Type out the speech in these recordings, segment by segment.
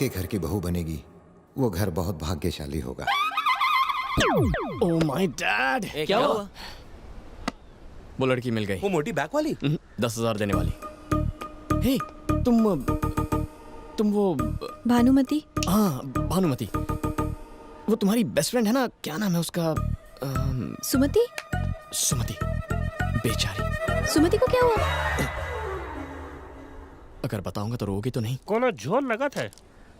जिसके घर की बहू बनेगी वो घर बहुत भाग्यशाली होगा। ओह माय डैड, क्या हुआ? वो लड़की मिल गई। वो मोटी बैक वाली? 10,000 देने वाली। हे, तुम वो भानुमति? हाँ, भानुमति। वो तुम्हारी बेस्ट फ्रेंड है ना, क्या नाम है उसका? सुमति? सुमति, बेचारी। सुमति को क्या हुआ? अगर बताऊंगा तो रोगी तो नहीं? कोनो झोल लगा था।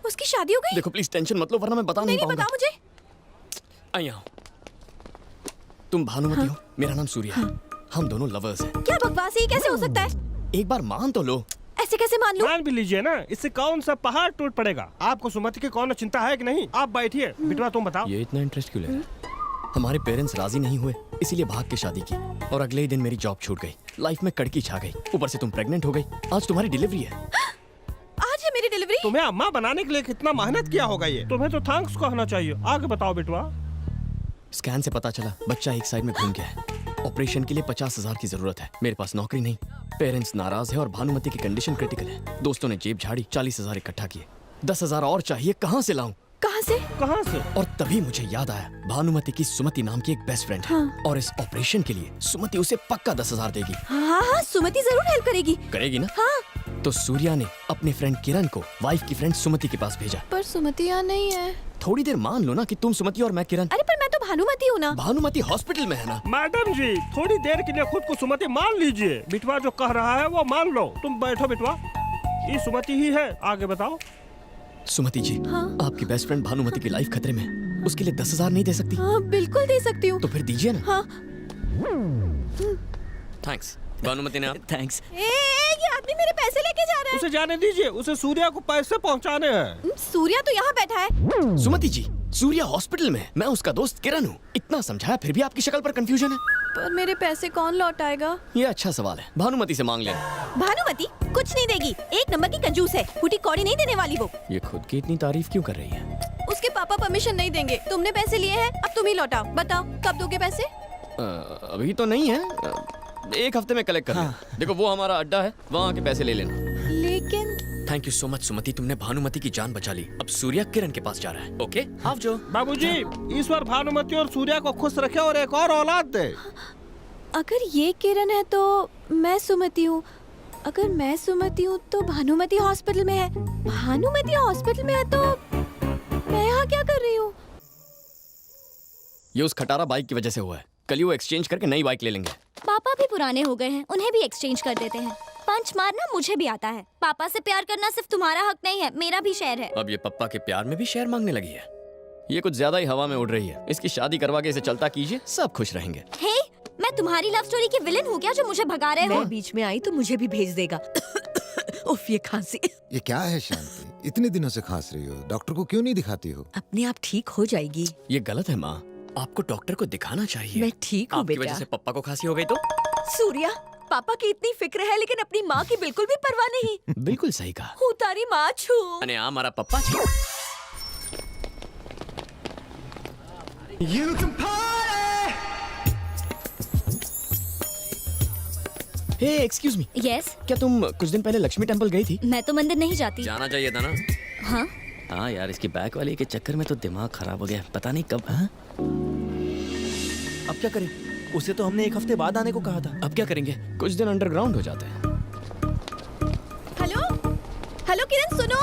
उसकी शादी हो गई? देखो प्लीज टेंशन मत लो वरना मैं बता नहीं पाऊंगा। बताओ मुझे। आइए आओ। तुम भानुमति हो, मेरा नाम सूर्य है। हम दोनों लवर्स हैं। क्या बकवास है, ये कैसे हो सकता है? एक बार मान तो लो। ऐसे कैसे मान लूं? मान भी लीजिए ना, इससे कौन सा पहाड़ टूट पड़ेगा। आपको सुमति की कौन चिंता है कि नहीं? आप बैठिए, बिटवा तुम बताओ। ये इतना इंटरेस्ट क्यों ले रहे? हमारे पेरेंट्स राजी नहीं हुए, इसीलिए भाग के शादी की और अगले ही दिन मेरी जॉब छूट गई। लाइफ में कड़की छा गई, ऊपर से तुम प्रेग्नेंट हो गई। आज तुम्हारी डिलीवरी है। आज है मेरी डिलीवरी? तुम्हें अम्मा बनाने के लिए कितना मेहनत किया होगा ये। तुम्हें तो थैंक्स कहना चाहिए। आगे बताओ बिटवा। स्कैन से पता चला बच्चा एक साइड में घूम गया है। ऑपरेशन के लिए 50,000 की जरूरत है। मेरे पास नौकरी नहीं, पेरेंट्स नाराज है और भानुमति की कंडीशन क्रिटिकल है। दोस्तों ने जेब झाड़ी, 40,000 इकट्ठा किए। 10,000 और चाहिए, कहाँ से लाऊं? कहाँ से? कहाँ से? और तभी मुझे याद आया, भानुमति की सुमति नाम की एक बेस्ट फ्रेंड है। और इस ऑपरेशन के लिए सुमति उसे पक्का 10,000 देगी। हाँ हाँ, सुमति जरूर हेल्प करेगी। करेगी ना? हाँ। तो सूर्या ने अपने फ्रेंड किरण को वाइफ की फ्रेंड सुमति के पास भेजा। पर सुमति यहाँ नहीं है। थोड़ी देर मान लो ना कि तुम सुमति और मैं किरण। अरे पर मैं तो भानुमति हूँ ना। भानुमति हॉस्पिटल में है ना। मैडम जी, थोड़ी देर के लिए खुद को सुमति मान लीजिए। बिटवा जो कह रहा है वो मान लो। तुम बैठो बिटवा, ये सुमति ही है। आगे बताओ। सुमति जी, हाँ? आपकी बेस्ट फ्रेंड भानुमति की लाइफ खतरे में है। उसके लिए 10,000 नहीं दे सकती? हाँ बिल्कुल दे सकती हूँ। तो फिर दीजिए ना। हाँ। थैंक्स भानुमति ने। थैंक्स। ये आदमी मेरे पैसे लेके जा रहा है। उसे जाने दीजिए, उसे सूर्या को पैसे पहुंचाने हैं। सूर्या तो यहाँ बैठा है। सुमति जी, सूर्या हॉस्पिटल में है। मैं उसका दोस्त किरण हूँ। इतना समझाया फिर भी आपकी शक्ल पर कंफ्यूजन है। पर मेरे पैसे कौन लौटाएगा? ये अच्छा सवाल है, भानुमति से मांग लेना। भानुमति कुछ नहीं देगी, एक नंबर की कंजूस है। फूटी कौड़ी नहीं देने वाली वो। ये खुद की इतनी तारीफ क्यों कर रही है? उसके पापा परमिशन नहीं देंगे। तुमने पैसे लिए हैं, अब तुम ही लौटाओ। बताओ कब दोगे पैसे? अभी तो नहीं है, एक हफ्ते में कलेक्ट कर लेना। देखो वो हमारा अड्डा है, वहाँ के पैसे ले लेना। लेकिन थैंक यू सो मच सुमति, तुमने भानुमति की जान बचा ली। अब सूर्या किरण के पास जा रहा है। ओके आप जो। बाबूजी, ईश्वर भानुमति और सूर्या को खुश रखे और एक और औलाद दे। अगर ये किरण है तो मैं सुमति हूँ। अगर मैं सुमति हूँ तो भानुमति हॉस्पिटल में है। भानुमति हॉस्पिटल में है तो मैं यहाँ क्या कर रही हूँ? ये उस खटारा बाइक की वजह से हुआ है। कल ही वो एक्सचेंज करके नई बाइक ले लेंगे। पापा भी पुराने हो गए हैं, उन्हें भी एक्सचेंज कर देते हैं। पंच मारना मुझे भी आता है। पापा से प्यार करना सिर्फ तुम्हारा हक नहीं है, मेरा भी शेयर है। अब ये पप्पा के प्यार में भी शेयर मांगने लगी है। ये कुछ ज्यादा ही हवा में उड़ रही है। इसकी शादी करवा के इसे चलता कीजिए, सब खुश रहेंगे। हे, मैं तुम्हारी लव स्टोरी के विलेन हूँ क्या जो मुझे भगा रहे हो? मैं बीच में आई तो मुझे भी भेज देगा। उफ, ये खांसी। ये क्या है शांति, इतने दिनों से खांस रही हो? डॉक्टर को क्यों नहीं दिखाती हो? अपने आप ठीक हो जाएगी। ये गलत है माँ, आपको डॉक्टर को दिखाना चाहिए। मैं ठीक हूँ आपकी बेटा। वजह से पप्पा को खांसी हो गई तो? सूर्या, पापा की इतनी फिक्र है लेकिन अपनी माँ की बिल्कुल भी परवाह नहीं। बिल्कुल सही कहा। हूँ तारी माँ छू। अने आ मारा पप्पा छू। हे एक्सक्यूज मी, यस, क्या तुम कुछ दिन पहले लक्ष्मी टेम्पल गई थी? मैं तो मंदिर नहीं जाती। जाना चाहिए था ना। हाँ, हाँ यार, इसकी बैक वाली के चक्कर में तो दिमाग खराब हो गया। पता नहीं कब। हाँ? अब क्या करें? उसे तो हमने एक हफ्ते बाद आने को कहा था। अब क्या करेंगे? कुछ दिन अंडरग्राउंड हो जाते हैं। हेलो हेलो किरण सुनो।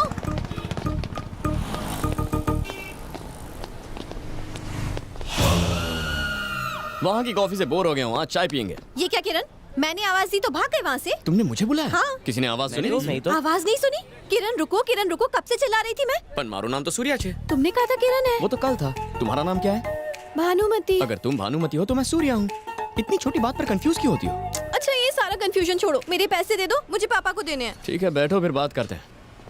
वहाँ की कॉफी से बोर हो गया हूँ, आज चाय पियेंगे। ये क्या किरण, मैंने आवाज दी तो भाग गए वहाँ से? तुमने मुझे बुलाया? हाँ। किसी ने आवाज सुनी? नहीं तो। आवाज नहीं सुनी? किरण रुको, किरण रुको, कब से चिल्ला रही थी मैं? पर मारो नाम तो सूर्या छे। तुमने कहा था किरण है। वो तो कल था। तुम्हारा नाम क्या है? भानुमति। अगर तुम भानुमति हो तो मैं सूर्या हूँ। इतनी छोटी बात पर कंफ्यूज क्यों होती हो? अच्छा ये सारा कंफ्यूजन छोड़ो, मेरे पैसे दे दो, मुझे पापा को देने हैं। ठीक है बैठो, फिर बात करते हैं।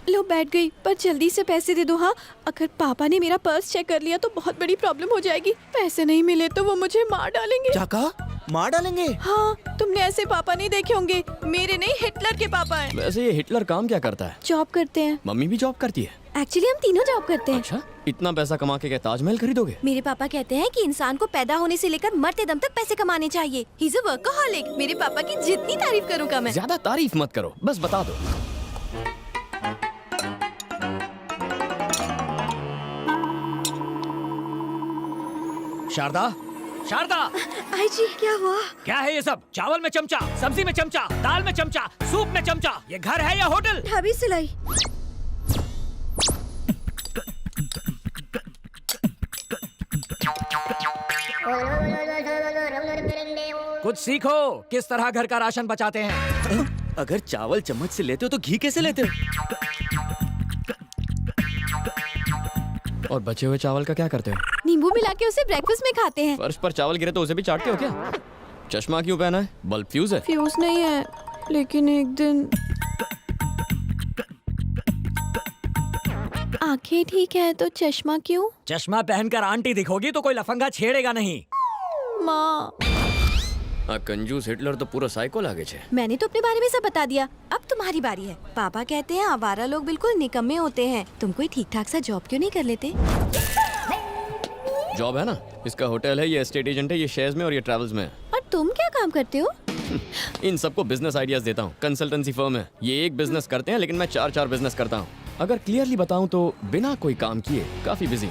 लो बैठ गई, पर जल्दी से पैसे दे दो। हाँ, अगर पापा ने मेरा पर्स चेक कर लिया तो बहुत बड़ी प्रॉब्लम हो जाएगी। पैसे नहीं मिले तो वो मुझे मार डालेंगे। क्या कहा? मार डालेंगे? हाँ, तुमने ऐसे पापा नहीं देखे होंगे। मेरे नहीं, हिटलर के पापा हैं। वैसे ये हिटलर काम क्या करता है? जॉब करते हैं। मम्मी भी जॉब करती है? एक्चुअली हम तीनों जॉब करते हैं। अच्छा, इतना पैसा कमा के क्या ताजमहल खरीदोगे? मेरे पापा कहते हैं कि इंसान को पैदा होने से लेकर मरते दम तक पैसे कमाने चाहिए। He is a workaholic. मेरे पापा की जितनी तारीफ करूँ कम है। ज्यादा तारीफ मत करो, बस बता दो। शारदा, शारदा, आई जी क्या हुआ? क्या है ये सब? चावल में चमचा, सब्जी में चमचा, दाल में चमचा, सूप में चमचा। ये घर है या होटल? भाभी सिलाई। कुछ सीखो, किस तरह घर का राशन बचाते हैं। अगर चावल चम्मच से लेते हो तो घी कैसे लेते हो? और बचे हुए चावल का क्या करते हो? नींबू मिला के उसे ब्रेकफास्ट में खाते हैं। फर्श पर चावल गिरे तो उसे भी चाटते हो क्या? चश्मा क्यों पहना है? बल्ब फ्यूज है? फ्यूज नहीं है, लेकिन एक दिन आंखें ठीक है तो चश्मा क्यों? चश्मा पहनकर आंटी दिखोगी तो कोई लफंगा छेड़ेगा नहीं। माँ, कंजूस हिटलर तो पूरा साइको लागे छे। मैंने तो अपने बारे में सब बता दिया, अब तुम्हारी बारी है। पापा कहते हैं आवारा लोग बिल्कुल निकम्मे होते हैं। तुम कोई ठीक ठाक सा जॉब क्यों नहीं कर लेते? जॉब है ना, इसका होटल है, ये एस्टेट एजेंट है, ये शेयर्स में और ये ट्रैवल्स में है। और तुम क्या काम करते हो? इन सबको बिजनेस आइडियाज देता हूँ। कंसल्टेंसी फर्म है, ये एक बिजनेस करते हैं लेकिन मैं चार बिजनेस करता हूँ। अगर क्लियरली बताऊँ तो बिना कोई काम किए काफी बिजी।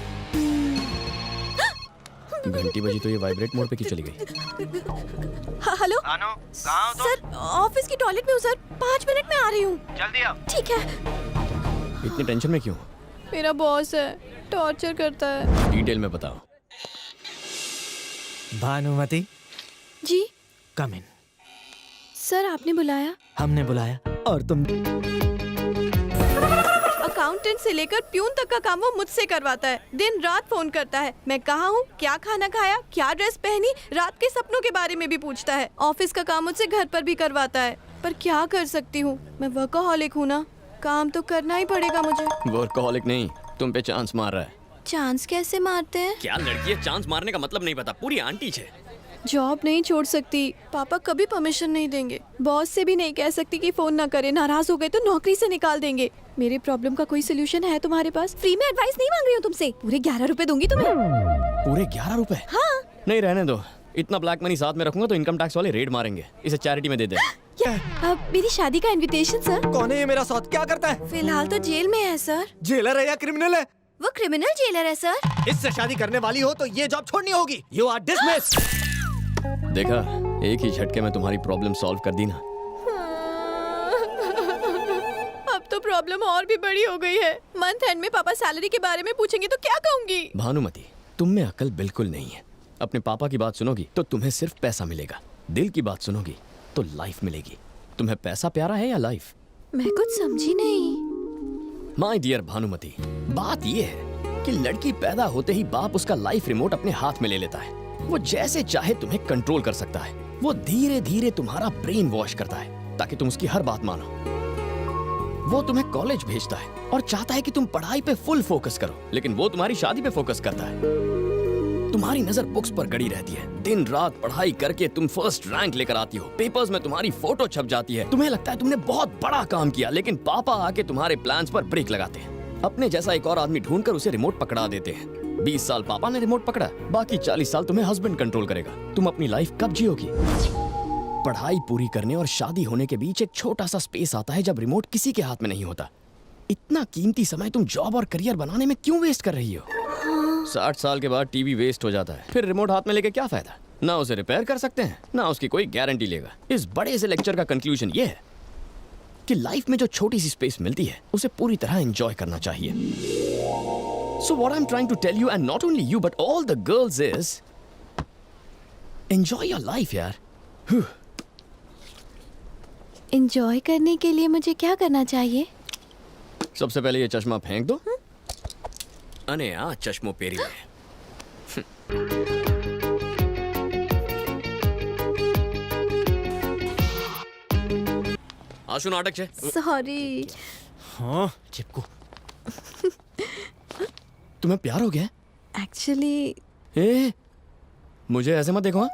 घंटी बजी तो ये वाइब्रेट मोड पे क्यों चली गई? हेलो अनु, कहाँ हो तुम? सर, ऑफिस की टॉयलेट में हूँ सर, 5 मिनट में आ रही हूँ। जल्दी आओ। ठीक है। इतनी टेंशन में क्यों? मेरा बॉस है, टॉर्चर करता है। डिटेल में बताओ। भानुमति, जी कम इन। सर, आपने बुलाया? हमने बुलाया और तुम? अकाउंटेंट से लेकर प्यून तक का काम वो मुझसे करवाता है। दिन रात फोन करता है, मैं कहाँ हूँ, क्या खाना खाया, क्या ड्रेस पहनी, रात के सपनों के बारे में भी पूछता है। ऑफिस का काम मुझसे घर पर भी करवाता है, पर क्या कर सकती हूँ, मैं वर्कaholic हूँ ना, काम तो करना ही पड़ेगा मुझे। वर्कaholic नहीं, तुम पे चांस मार रहा है। चांस कैसे मारते हैं? क्या लड़की है, चांस मारने का मतलब नहीं पता, पूरी आंटी छे। जॉब नहीं छोड़ सकती, पापा कभी परमिशन नहीं देंगे। बॉस से भी नहीं कह सकती कि फोन ना करे, नाराज हो गए तो नौकरी से निकाल देंगे। मेरे प्रॉब्लम का कोई सोल्यूशन है तुम्हारे पास? फ्री में एडवाइस नहीं मांग रही हूँ तुमसे, पूरे 11 रुपए दूंगी तुम्हें। पूरे 11 रुपए? हाँ। नहीं, रहने दो, इतना ब्लैक मनी साथ में रखूंगा तो इनकम टैक्स वाले रेड मारेंगे। इसे चैरिटी में दे दे। अब मेरी शादी का इनविटेशन सर। कौन है ये मेरा साथ? क्या करता है? फिलहाल तो जेल में है सर। जेलर है या क्रिमिनल है? वो क्रिमिनल जेलर है सर। इससे शादी करने वाली हो तो ये जॉब छोड़नी होगी। You are dismiss. देखा, एक ही झटके में तुम्हारी प्रॉब्लम सॉल्व कर दी ना। अब तो प्रॉब्लम और भी बड़ी हो गई है। मंथ एंड में पापा सैलरी के बारे में पूछेंगे तो क्या कहूँगी? भानुमति, तुम में अकल बिल्कुल नहीं है। अपने पापा की बात सुनोगी तो तुम्हें सिर्फ पैसा मिलेगा, दिल की बात सुनोगी तो लाइफ मिलेगी। तुम्हें पैसा प्यारा है या लाइफ? मैं कुछ समझी नहीं। माय डियर भानुमति, बात ये है कि लड़की पैदा होते ही बाप उसका लाइफ रिमोट अपने हाथ में ले लेता है। वो जैसे चाहे तुम्हें कंट्रोल कर सकता है। वो धीरे धीरे तुम्हारा ब्रेन वॉश करता है ताकि तुम उसकी हर बात मानो। वो तुम्हें कॉलेज भेजता है और चाहता है कि तुम पढ़ाई पे फुल फोकस करो, लेकिन वो तुम्हारी शादी पे फोकस करता है। तुम्हारी नजर बुक्स पर गड़ी रहती है। दिन रात पढ़ाई करके तुम फर्स्ट रैंक लेकर आती हो, पेपर्स में तुम्हारी फोटो छप जाती है। तुम्हें लगता है तुमने बहुत बड़ा काम किया, लेकिन पापा आके तुम्हारे प्लान्स पर ब्रेक लगाते हैं। अपने जैसा एक और आदमी ढूंढकर उसे रिमोट पकड़ा देते हैं। 20 साल पापा ने रिमोट पकड़ा, बाकी 40 साल तुम्हें हस्बैंड कंट्रोल करेगा। तुम अपनी लाइफ कब जियोगी? पढ़ाई पूरी करने और शादी होने के बीच एक छोटा सा स्पेस आता है जब रिमोट किसी के हाथ में नहीं होता। इतना कीमती समय तुम जॉब और करियर बनाने में क्यों वेस्ट कर रही हो? 60 साल के बाद टीवी वेस्ट हो जाता है, फिर रिमोट हाथ में लेके क्या फायदा? ना उसे रिपेयर कर सकते हैं, ना उसकी कोई गारंटी लेगा। इस बड़े से लेक्चर का कंक्लूजन ये है कि लाइफ में जो छोटी सी स्पेस मिलती है उसे पूरी तरह एंजॉय करना चाहिए। So what I'm trying to tell you, and not only you but all the girls, is enjoy your life यार। एंजॉय करने के लिए मुझे क्या करना चाहिए? सबसे पहले ये चश्मा फेंक दो। अने आ चश्मो पेरी में। आशु नाटक छे। सॉरी। हाँ, चिपको। तुम्हें प्यार हो गया? एक्चुअली ए, मुझे ऐसे मत देखो। हाँ?